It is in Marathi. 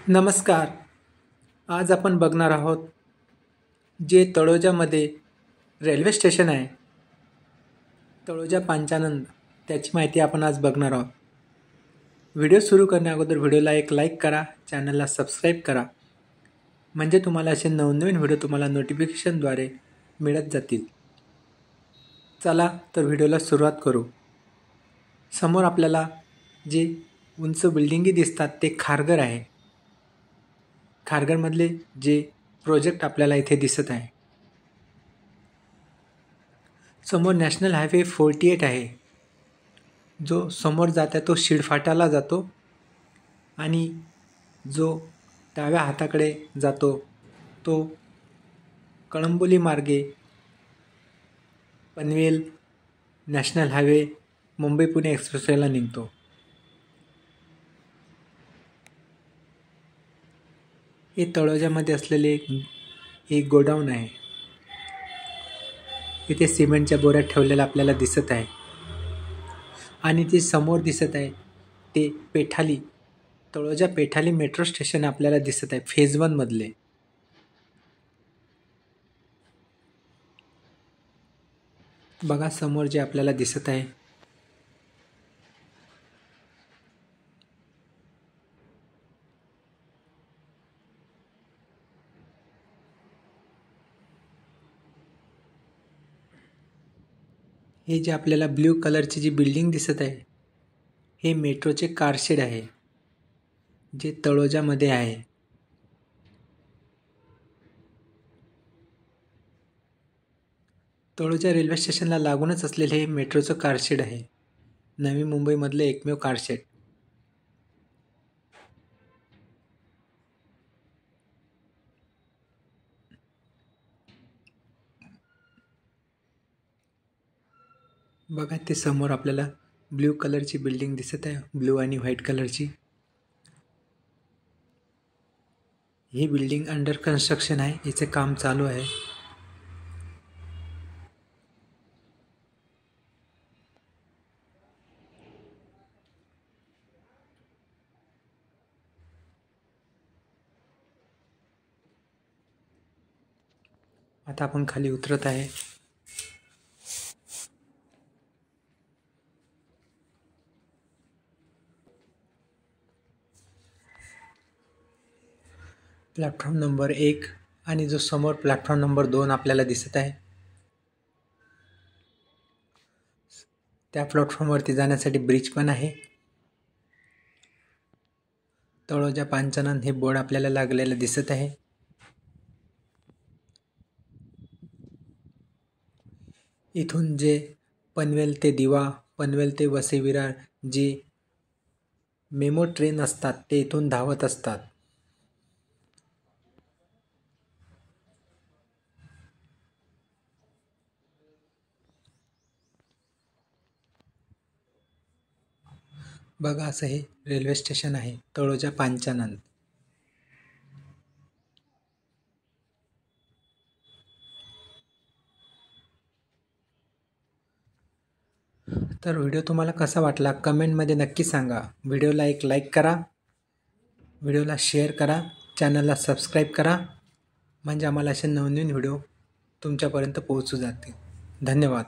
नमस्कार. आज आपण बघणार आहोत जे तळोजामध्ये रेल्वे स्टेशन आहे, तळोजा पंचानन, त्याची माहिती आपण आज बघणार आहोत. व्हिडिओ सुरू करण्याअगोदर व्हिडिओला एक लाईक करा, चॅनलला सबस्क्राईब करा, म्हणजे तुम्हाला असे नवनवीन व्हिडिओ तुम्हाला नोटिफिकेशनद्वारे मिळत जातील. चला तर व्हिडिओला सुरुवात करू. समोर आपल्याला जे उंच बिल्डिंगी दिसतात ते खारघर आहे. खारघरमधले जे प्रोजेक्ट आपल्याला इथे दिसत आहे. समोर नॅशनल हायवे 48 आहे, जो समोर जातो तो शिडफाट्याला जातो आणि जो डाव्या हाताकडे जातो तो कळंबोली मार्गे पनवेल नॅशनल हायवे मुंबई पुणे एक्सप्रेसवेला निघतो. हे तळोजामध्ये असलेले एक गोडाऊन आहे. इथे सिमेंटच्या बोऱ्या ठेवलेल्या आपल्याला दिसत आहे आणि ते समोर दिसत आहे ते पेठाली, तळोजा पेठाली मेट्रो स्टेशन आपल्याला दिसत आहे फेज 1 मधले. बघा समोर जे आपल्याला दिसत आहे हे जे आपल्याला ब्ल्यू कलरची जी बिल्डिंग दिसत आहे हे मेट्रोचे कारशेड आहे, जे तळोजामध्ये आहे. तळोजा रेल्वे स्टेशनला लागूनच असलेले हे मेट्रोचं कारशेड आहे, नवी मुंबईमधले एकमेव कारशेड. बघा ते समोर आपल्याला ब्ल्यू कलरची बिल्डिंग दिसत आहे, ब्ल्यू आणि व्हाईट कलरची. ही बिल्डिंग अंडर कन्स्ट्रक्शन आहे, याचे काम चालू आहे. आता आपण खाली उतरत आहे. प्लॅटफॉर्म नंबर 1 आणि जो समोर प्लॅटफॉर्म नंबर 2 आपल्याला दिसत आहे, त्या प्लॅटफॉर्मवरती जाण्यासाठी ब्रिज पण आहे. तळोजा पंचानन हे बोर्ड आपल्याला लागलेलं दिसत आहे. इथून जे पनवेल ते दिवा, पनवेल ते वसई विरार जे मेमो ट्रेन असतात ते इथून धावत असतात. बघा असं हे रेल्वे स्टेशन आहे तळोजा पंचानन. तर व्हिडिओ तुम्हाला कसा वाटला कमेंटमध्ये नक्की सांगा. व्हिडिओला एक लाईक करा, व्हिडिओला शेअर करा, चॅनलला सबस्क्राईब करा, म्हणजे आम्हाला असे नवनवीन व्हिडिओ तुमच्यापर्यंत पोहोचू जातील. धन्यवाद.